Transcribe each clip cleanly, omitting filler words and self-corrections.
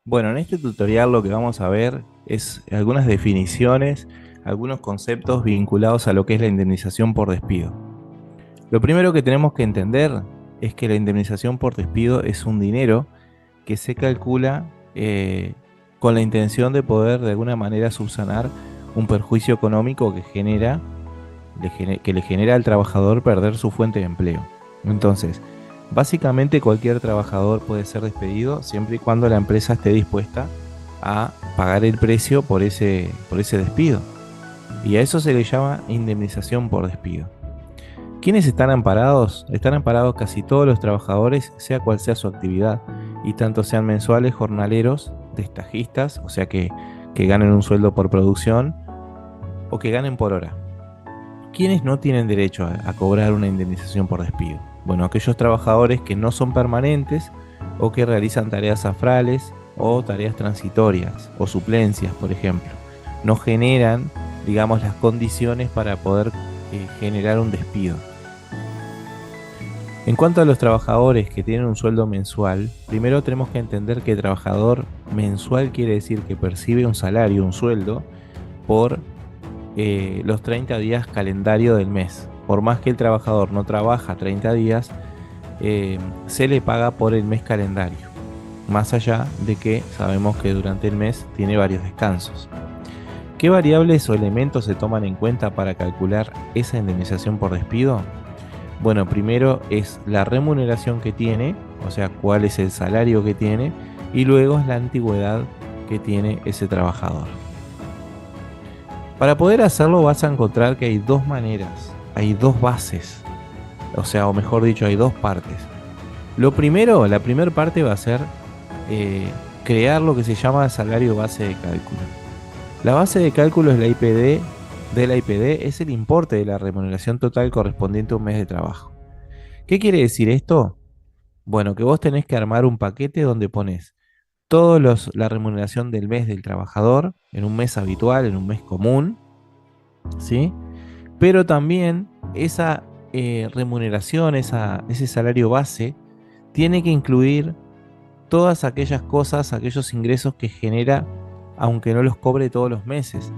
Bueno, en este tutorial lo que vamos a ver es algunas definiciones, algunos conceptos vinculados a lo que es la indemnización por despido. Lo primero que tenemos que entender es que la indemnización por despido es un dinero que se calcula con la intención de poder de alguna manera subsanar un perjuicio económico que le genera al trabajador perder su fuente de empleo. Entonces, básicamente cualquier trabajador puede ser despedido siempre y cuando la empresa esté dispuesta a pagar el precio por ese despido. Y a eso se le llama indemnización por despido. ¿Quiénes están amparados? Están amparados casi todos los trabajadores, sea cual sea su actividad, y tanto sean mensuales, jornaleros, destajistas, o sea que ganen un sueldo por producción, o que ganen por hora. ¿Quiénes no tienen derecho a cobrar una indemnización por despido? Bueno, aquellos trabajadores que no son permanentes o que realizan tareas afrales o tareas transitorias o suplencias, por ejemplo. No generan, digamos, las condiciones para poder generar un despido. En cuanto a los trabajadores que tienen un sueldo mensual, primero tenemos que entender que trabajador mensual quiere decir que percibe un salario, un sueldo, por los 30 días calendario del mes. Por más que el trabajador no trabaja 30 días, se le paga por el mes calendario. Más allá de que sabemos que durante el mes tiene varios descansos. ¿Qué variables o elementos se toman en cuenta para calcular esa indemnización por despido? Bueno, primero es la remuneración que tiene, o sea, cuál es el salario que tiene, y luego es la antigüedad que tiene ese trabajador. Para poder hacerlo vas a encontrar que hay dos maneras, hay dos bases, o sea, o mejor dicho, hay dos partes. Lo primero, la primera parte va a ser crear lo que se llama salario base de cálculo. La base de cálculo es la IPD, de la IPD es el importe de la remuneración total correspondiente a un mes de trabajo. ¿Qué quiere decir esto? Bueno, que vos tenés que armar un paquete donde pones la remuneración del mes del trabajador, en un mes habitual, en un mes común, ¿sí? Pero también esa remuneración, ese salario base, tiene que incluir todas aquellas cosas, aquellos ingresos que genera, aunque no los cobre todos los meses.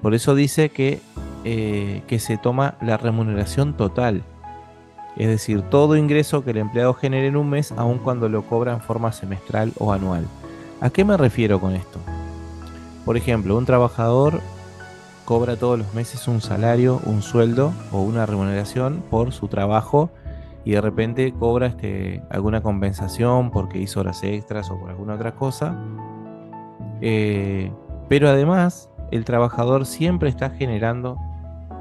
Por eso dice que se toma la remuneración total, es decir, todo ingreso que el empleado genere en un mes, aun cuando lo cobra en forma semestral o anual. ¿A qué me refiero con esto? Por ejemplo, un trabajador cobra todos los meses un salario, un sueldo o una remuneración por su trabajo y de repente cobra alguna compensación porque hizo horas extras o por alguna otra cosa. Pero además, el trabajador siempre está generando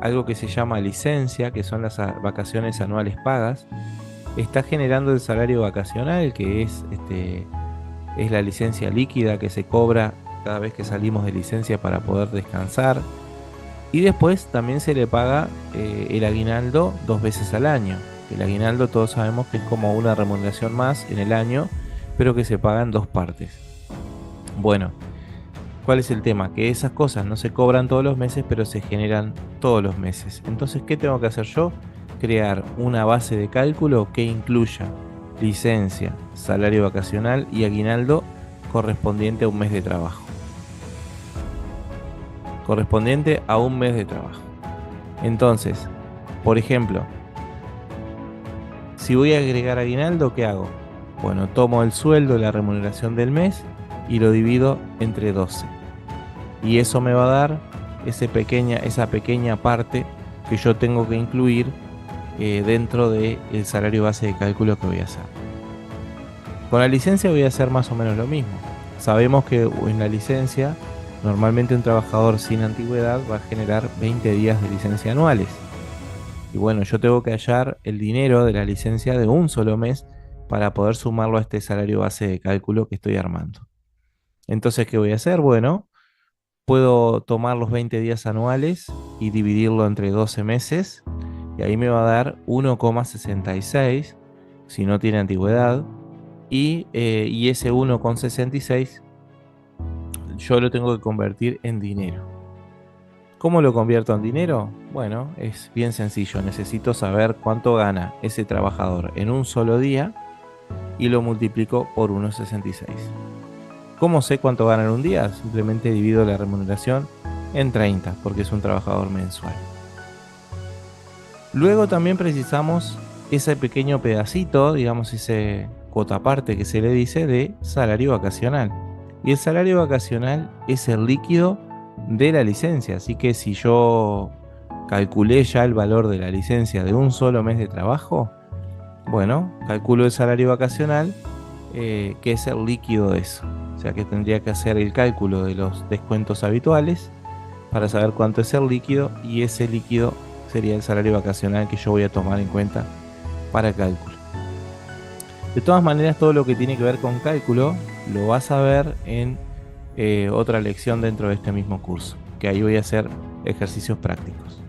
algo que se llama licencia, que son las vacaciones anuales pagas. Está generando el salario vacacional, que es la licencia líquida que se cobra cada vez que salimos de licencia para poder descansar. Y después también se le paga el aguinaldo 2 veces al año. El aguinaldo todos sabemos que es como una remuneración más en el año, pero que se paga en dos partes. Bueno, ¿cuál es el tema? Que esas cosas no se cobran todos los meses, pero se generan todos los meses. Entonces, ¿qué tengo que hacer yo? Crear una base de cálculo que incluya licencia, salario vacacional y aguinaldo correspondiente a un mes de trabajo. Correspondiente a un mes de trabajo. Entonces, por ejemplo, si voy a agregar aguinaldo, ¿qué hago? Bueno, tomo el sueldo, la remuneración del mes y lo divido entre 12. Y eso me va a dar esa pequeña parte que yo tengo que incluir dentro del salario base de cálculo que voy a hacer. Con la licencia voy a hacer más o menos lo mismo. Sabemos que en la licencia, normalmente un trabajador sin antigüedad va a generar 20 días de licencia anuales. Y bueno, yo tengo que hallar el dinero de la licencia de un solo mes para poder sumarlo a este salario base de cálculo que estoy armando. Entonces, ¿qué voy a hacer? Bueno, puedo tomar los 20 días anuales y dividirlo entre 12 meses. Y ahí me va a dar 1,66 si no tiene antigüedad. Y ese 1,66 yo lo tengo que convertir en dinero. ¿Cómo lo convierto en dinero? Bueno, es bien sencillo. Necesito saber cuánto gana ese trabajador en un solo día y lo multiplico por 1,66. ¿Cómo sé cuánto gana en un día? Simplemente divido la remuneración en 30 porque es un trabajador mensual. Luego también precisamos ese pequeño pedacito, digamos ese cuota parte que se le dice de salario vacacional. Y el salario vacacional es el líquido de la licencia. Así que si yo calculé ya el valor de la licencia de un solo mes de trabajo, bueno, calculo el salario vacacional, que es el líquido de eso. O sea que tendría que hacer el cálculo de los descuentos habituales para saber cuánto es el líquido, y ese líquido sería el salario vacacional que yo voy a tomar en cuenta para el cálculo. De todas maneras, todo lo que tiene que ver con cálculo lo vas a ver en otra lección dentro de este mismo curso, que ahí voy a hacer ejercicios prácticos.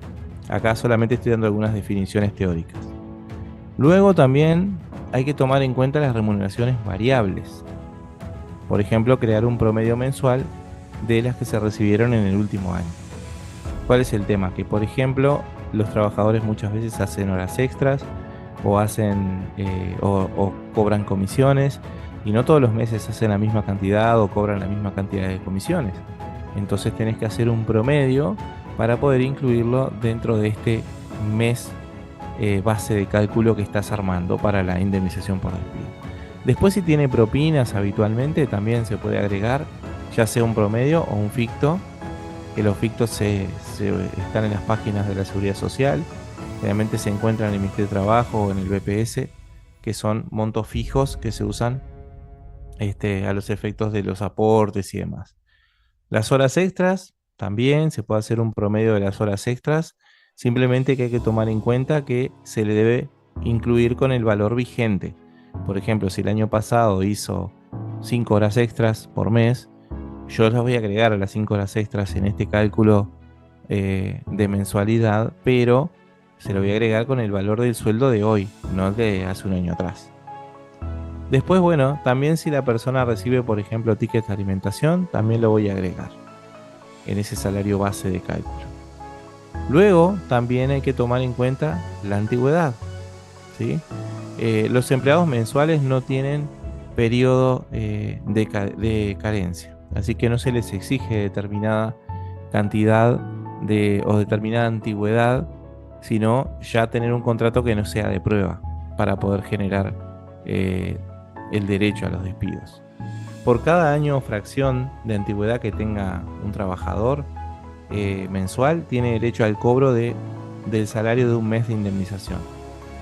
Acá solamente estoy dando algunas definiciones teóricas. Luego también hay que tomar en cuenta las remuneraciones variables. Por ejemplo, crear un promedio mensual de las que se recibieron en el último año. ¿Cuál es el tema? Que por ejemplo, los trabajadores muchas veces hacen horas extras o hacen o cobran comisiones, y no todos los meses hacen la misma cantidad o cobran la misma cantidad de comisiones. Entonces tenés que hacer un promedio para poder incluirlo dentro de este mes base de cálculo que estás armando para la indemnización por despido. Después, si tiene propinas habitualmente, también se puede agregar ya sea un promedio o un ficto, que los fictos están en las páginas de la Seguridad Social. Generalmente se encuentran en el Ministerio de Trabajo o en el BPS, que son montos fijos que se usan a los efectos de los aportes y demás. Las horas extras, también se puede hacer un promedio de las horas extras, simplemente que hay que tomar en cuenta que se le debe incluir con el valor vigente. Por ejemplo, si el año pasado hizo 5 horas extras por mes, yo las voy a agregar a las 5 horas extras en este cálculo de mensualidad, pero se lo voy a agregar con el valor del sueldo de hoy, no el de hace un año atrás. Después, bueno, también si la persona recibe, por ejemplo, tickets de alimentación, también lo voy a agregar en ese salario base de cálculo. Luego, también hay que tomar en cuenta la antigüedad, ¿sí? Los empleados mensuales no tienen periodo de carencia, así que no se les exige determinada cantidad o determinada antigüedad, sino ya tener un contrato que no sea de prueba para poder generar el derecho a los despidos. Por cada año o fracción de antigüedad que tenga un trabajador mensual, tiene derecho al cobro del salario de un mes de indemnización.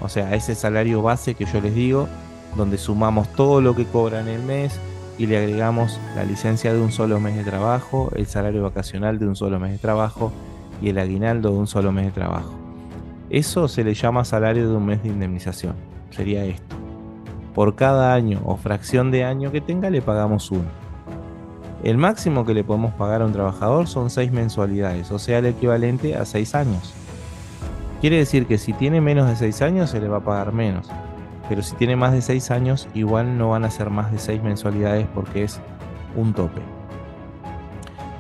O sea, ese salario base que yo les digo, donde sumamos todo lo que cobra en el mes y le agregamos la licencia de un solo mes de trabajo, el salario vacacional de un solo mes de trabajo y el aguinaldo de un solo mes de trabajo. Eso se le llama salario de un mes de indemnización. Sería esto. Por cada año o fracción de año que tenga, le pagamos uno. El máximo que le podemos pagar a un trabajador son 6 mensualidades, o sea, el equivalente a 6 años. Quiere decir que si tiene menos de 6 años, se le va a pagar menos. Pero si tiene más de 6 años, igual no van a ser más de 6 mensualidades porque es un tope.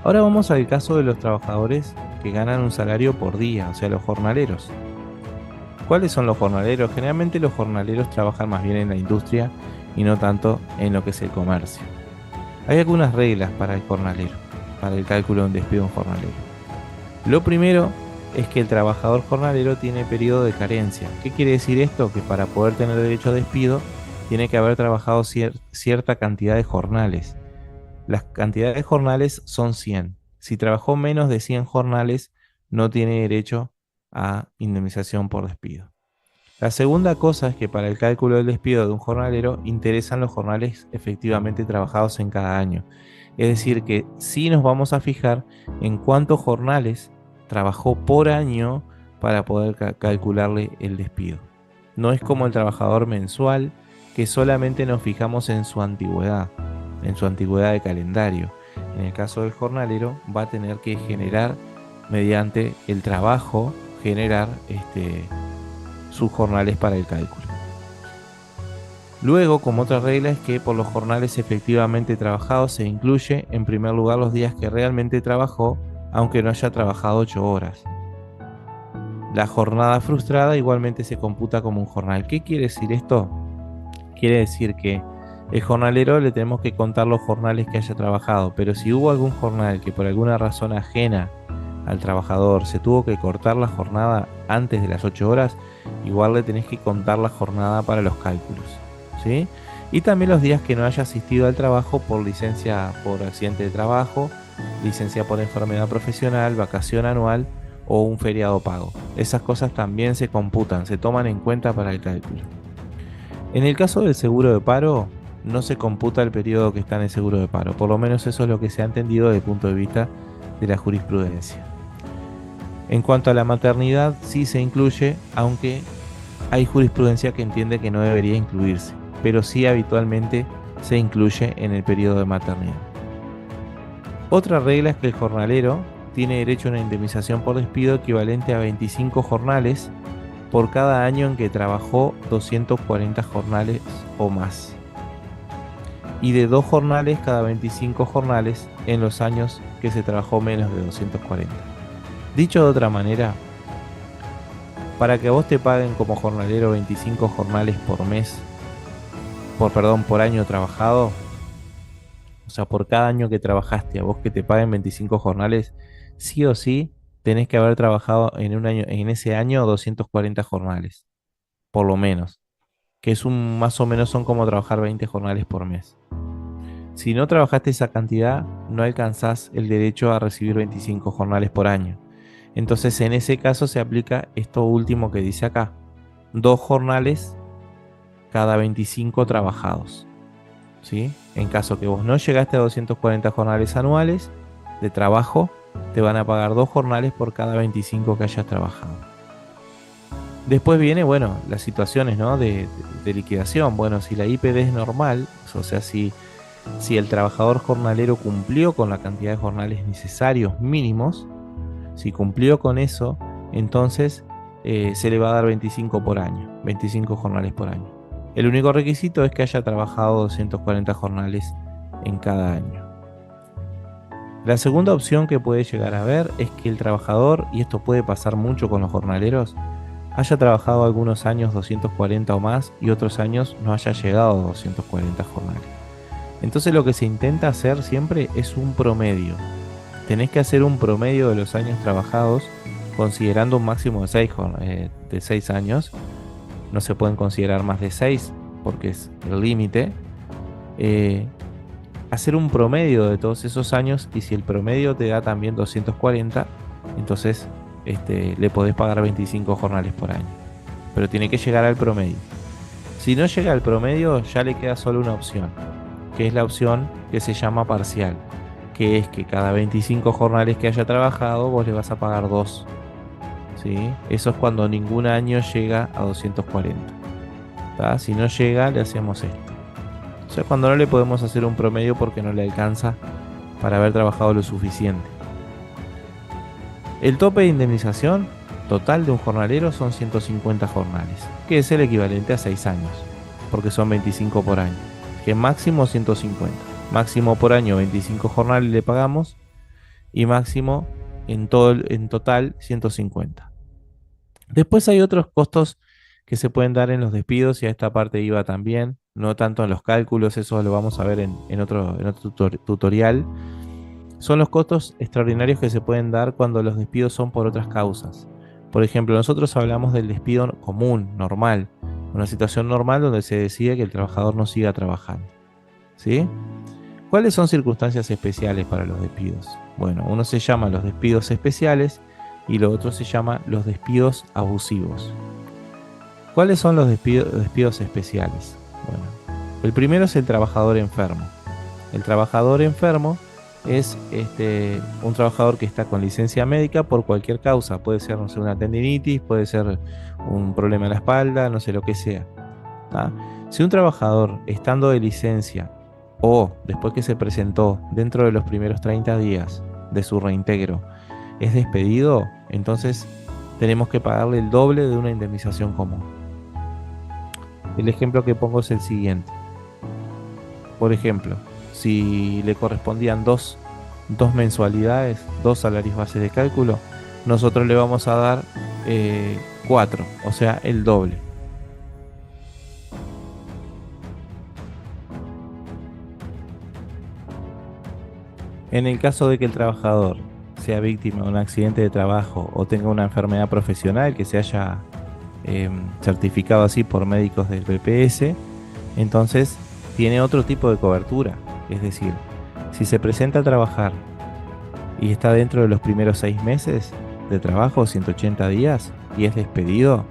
Ahora vamos al caso de los trabajadores que ganan un salario por día, o sea, los jornaleros. ¿Cuáles son los jornaleros? Generalmente los jornaleros trabajan más bien en la industria y no tanto en lo que es el comercio. Hay algunas reglas para el jornalero, para el cálculo de un despido de un jornalero. Lo primero es que el trabajador jornalero tiene periodo de carencia. ¿Qué quiere decir esto? Que para poder tener derecho a despido tiene que haber trabajado cierta cantidad de jornales. Las cantidades de jornales son 100. Si trabajó menos de 100 jornales, no tiene derecho a indemnización por despido. La segunda cosa es que para el cálculo del despido de un jornalero interesan los jornales efectivamente trabajados en cada año. Es decir, que sí nos vamos a fijar en cuántos jornales trabajó por año para poder calcularle el despido. No es como el trabajador mensual, que solamente nos fijamos en su antigüedad de calendario. En el caso del jornalero va a tener que generar, mediante el trabajo, generar sus jornales para el cálculo. Luego, como otra regla, es que por los jornales efectivamente trabajados se incluye en primer lugar los días que realmente trabajó aunque no haya trabajado 8 horas. La jornada frustrada igualmente se computa como un jornal. ¿Qué quiere decir esto? Quiere decir que el jornalero le tenemos que contar los jornales que haya trabajado, pero si hubo algún jornal que por alguna razón ajena al trabajador se tuvo que cortar la jornada antes de las 8 horas, igual le tenés que contar la jornada para los cálculos, ¿sí? Y también los días que no haya asistido al trabajo por licencia por accidente de trabajo, licencia por enfermedad profesional, vacación anual o un feriado pago. Esas cosas también se computan, se toman en cuenta para el cálculo. En el caso del seguro de paro, no se computa el periodo que está en el seguro de paro. Por lo menos eso es lo que se ha entendido desde el punto de vista de la jurisprudencia. En cuanto a la maternidad, sí se incluye, aunque hay jurisprudencia que entiende que no debería incluirse, pero sí habitualmente se incluye en el periodo de maternidad. Otra regla es que el jornalero tiene derecho a una indemnización por despido equivalente a 25 jornales por cada año en que trabajó 240 jornales o más, y de 2 jornales cada 25 jornales en los años que se trabajó menos de 240. Dicho de otra manera, para que a vos te paguen como jornalero 25 jornales por mes, por año trabajado, o sea, por cada año que trabajaste, a vos que te paguen 25 jornales, sí o sí tenés que haber trabajado en un año, en ese año 240 jornales, por lo menos, que es más o menos son como trabajar 20 jornales por mes. Si no trabajaste esa cantidad, no alcanzás el derecho a recibir 25 jornales por año. Entonces, en ese caso se aplica esto último que dice acá: 2 jornales cada 25 trabajados, ¿sí? En caso que vos no llegaste a 240 jornales anuales de trabajo, te van a pagar 2 jornales por cada 25 que hayas trabajado. Después viene, bueno, las situaciones, ¿no? de liquidación. Bueno, si la IPD es normal, o sea, si el trabajador jornalero cumplió con la cantidad de jornales necesarios mínimos, si cumplió con eso, entonces se le va a dar 25 por año, 25 jornales por año. El único requisito es que haya trabajado 240 jornales en cada año. La segunda opción que puede llegar a haber es que el trabajador, y esto puede pasar mucho con los jornaleros, haya trabajado algunos años 240 o más y otros años no haya llegado a 240 jornales. Entonces lo que se intenta hacer siempre es un promedio. Tenés que hacer un promedio de los años trabajados considerando un máximo de 6 años. No se pueden considerar más de 6 porque es el límite. Hacer un promedio de todos esos años, y si el promedio te da también 240, entonces le podés pagar 25 jornales por año. Pero tiene que llegar al promedio. Si no llega al promedio, ya le queda solo una opción, que es la opción que se llama parcial, que es que cada 25 jornales que haya trabajado vos le vas a pagar 2. ¿Sí? Eso es cuando ningún año llega a 240. ¿Tá? Si no llega, le hacemos esto. O sea, cuando no le podemos hacer un promedio porque no le alcanza para haber trabajado lo suficiente. El tope de indemnización total de un jornalero son 150 jornales, que es el equivalente a 6 años, porque son 25 por año, que máximo 150. Máximo por año 25 jornales le pagamos y máximo en total 150. Después hay otros costos que se pueden dar en los despidos, y a esta parte iba también, no tanto en los cálculos, eso lo vamos a ver en otro tutorial. Son los costos extraordinarios que se pueden dar cuando los despidos son por otras causas. Por ejemplo, nosotros hablamos del despido común, normal, una situación normal donde se decide que el trabajador no siga trabajando, ¿sí? ¿Cuáles son circunstancias especiales para los despidos? Bueno, uno se llama los despidos especiales y lo otro se llama los despidos abusivos. ¿Cuáles son los despidos especiales? Bueno, el primero es el trabajador enfermo. El trabajador enfermo es un trabajador que está con licencia médica por cualquier causa. Puede ser, no sé, una tendinitis, puede ser un problema en la espalda, no sé, lo que sea. ¿Tá? Si un trabajador, estando de licencia o después que se presentó dentro de los primeros 30 días de su reintegro, es despedido, entonces tenemos que pagarle el doble de una indemnización común. El ejemplo que pongo es el siguiente. Por ejemplo, si le correspondían 2 dos mensualidades, dos salarios bases de cálculo, nosotros le vamos a dar cuatro, o sea, el doble. En el caso de que el trabajador sea víctima de un accidente de trabajo o tenga una enfermedad profesional que se haya certificado así por médicos del BPS, entonces tiene otro tipo de cobertura. Es decir, si se presenta a trabajar y está dentro de los primeros 6 meses de trabajo, 180 días, y es despedido,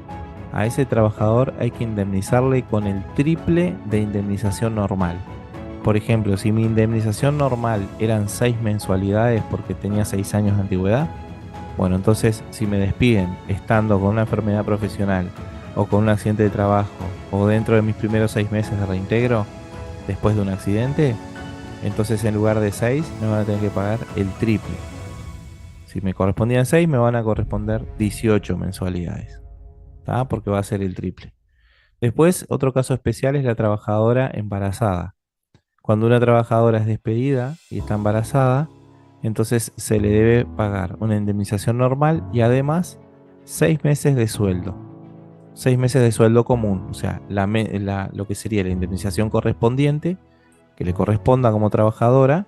a ese trabajador hay que indemnizarle con el triple de indemnización normal. Por ejemplo, si mi indemnización normal eran 6 mensualidades porque tenía 6 años de antigüedad, bueno, entonces si me despiden estando con una enfermedad profesional o con un accidente de trabajo o dentro de mis primeros 6 meses de reintegro después de un accidente, entonces en lugar de 6 me van a tener que pagar el triple. Si me correspondían 6 me van a corresponder 18 mensualidades, ¿tá? Porque va a ser el triple. Después, otro caso especial es la trabajadora embarazada. Cuando una trabajadora es despedida y está embarazada, entonces se le debe pagar una indemnización normal y además 6 meses de sueldo. 6 meses de sueldo común, o sea, lo que sería la indemnización correspondiente, que le corresponda como trabajadora,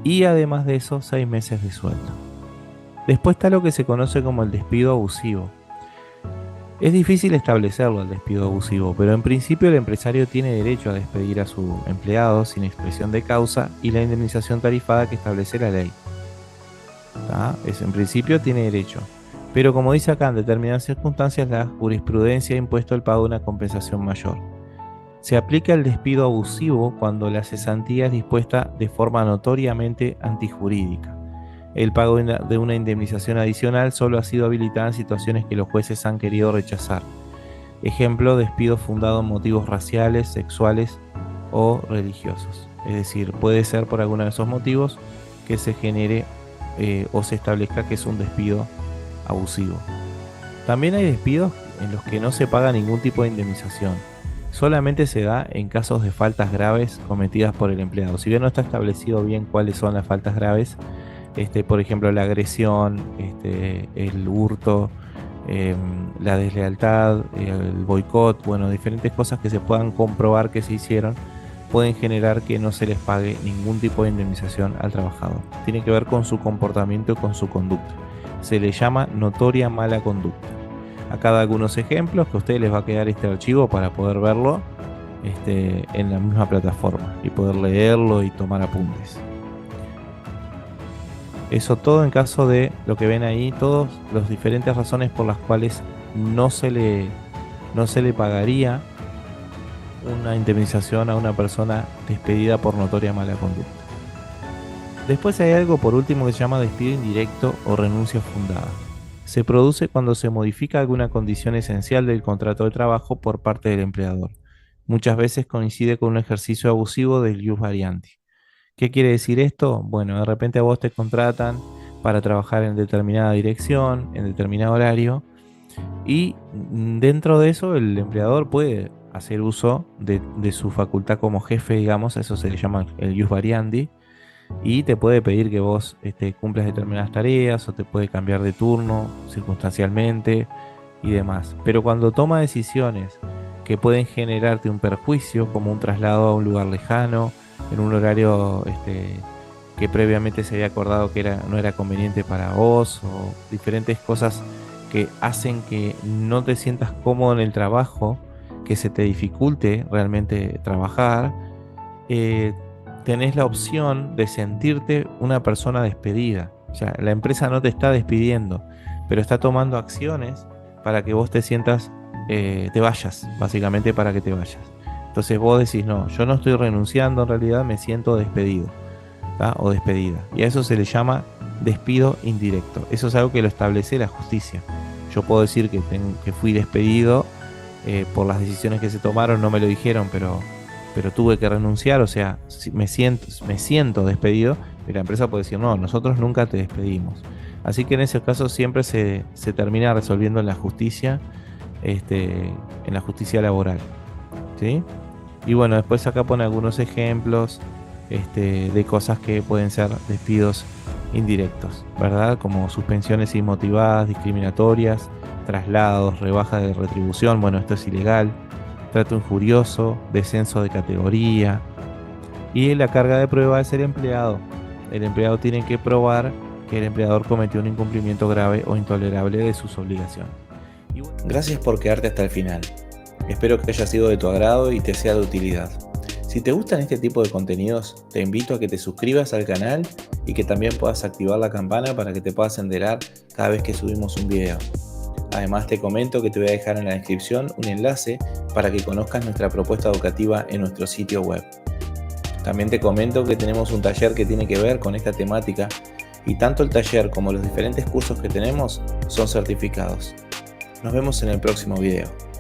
y además de eso, 6 meses de sueldo. Después está lo que se conoce como el despido abusivo. Es difícil establecerlo el despido abusivo, pero en principio el empresario tiene derecho a despedir a su empleado sin expresión de causa y la indemnización tarifada que establece la ley. ¿Tá? En principio tiene derecho. Pero como dice acá, en determinadas circunstancias la jurisprudencia ha impuesto el pago de una compensación mayor. Se aplica el despido abusivo cuando la cesantía es dispuesta de forma notoriamente antijurídica. El pago de una indemnización adicional solo ha sido habilitada en situaciones que los jueces han querido rechazar. Ejemplo, despido fundado en motivos raciales, sexuales o religiosos. Es decir, puede ser por alguno de esos motivos que se genere o se establezca que es un despido abusivo. También hay despidos en los que no se paga ningún tipo de indemnización. Solamente se da en casos de faltas graves cometidas por el empleado. Si bien no está establecido bien cuáles son las faltas graves, por ejemplo, la agresión, el hurto, la deslealtad, el boicot, bueno, diferentes cosas que se puedan comprobar que se hicieron, pueden generar que no se les pague ningún tipo de indemnización al trabajador. Tiene que ver con su comportamiento y con su conducta. Se le llama notoria mala conducta. Acá da algunos ejemplos que a ustedes les va a quedar este archivo para poder verlo en la misma plataforma y poder leerlo y tomar apuntes. Eso todo en caso de lo que ven ahí, todas las diferentes razones por las cuales no se le pagaría una indemnización a una persona despedida por notoria mala conducta. Después hay algo por último que se llama despido indirecto o renuncia fundada. Se produce cuando se modifica alguna condición esencial del contrato de trabajo por parte del empleador. Muchas veces coincide con un ejercicio abusivo del ius variandi. ¿Qué quiere decir esto? Bueno, de repente a vos te contratan para trabajar en determinada dirección, en determinado horario, y dentro de eso el empleador puede hacer uso de su facultad como jefe, digamos, eso se le llama el ius variandi, y te puede pedir que vos cumplas determinadas tareas o te puede cambiar de turno circunstancialmente y demás. Pero cuando toma decisiones que pueden generarte un perjuicio, como un traslado a un lugar lejano, en un horario que previamente se había acordado que no era conveniente para vos, o diferentes cosas que hacen que no te sientas cómodo en el trabajo, que se te dificulte realmente trabajar, tenés la opción de sentirte una persona despedida. O sea, la empresa no te está despidiendo, pero está tomando acciones para que vos te sientas, te vayas, básicamente para que te vayas. Entonces vos decís, no, yo no estoy renunciando, en realidad me siento despedido, ¿tá? O despedida. Y a eso se le llama despido indirecto. Eso es algo que lo establece la justicia. Yo puedo decir que fui despedido por las decisiones que se tomaron, no me lo dijeron, pero tuve que renunciar, o sea, me siento despedido, y la empresa puede decir, no, nosotros nunca te despedimos. Así que en ese caso siempre se termina resolviendo en la justicia, en la justicia laboral, ¿sí? Y bueno, después acá pone algunos ejemplos de cosas que pueden ser despidos indirectos, ¿verdad? Como suspensiones inmotivadas, discriminatorias, traslados, rebaja de retribución, bueno, esto es ilegal, trato injurioso, descenso de categoría y la carga de prueba es el empleado. El empleado tiene que probar que el empleador cometió un incumplimiento grave o intolerable de sus obligaciones. Gracias por quedarte hasta el final. Espero que haya sido de tu agrado y te sea de utilidad. Si te gustan este tipo de contenidos, te invito a que te suscribas al canal y que también puedas activar la campana para que te puedas enterar cada vez que subimos un video. Además te comento que te voy a dejar en la descripción un enlace para que conozcas nuestra propuesta educativa en nuestro sitio web. También te comento que tenemos un taller que tiene que ver con esta temática y tanto el taller como los diferentes cursos que tenemos son certificados. Nos vemos en el próximo video.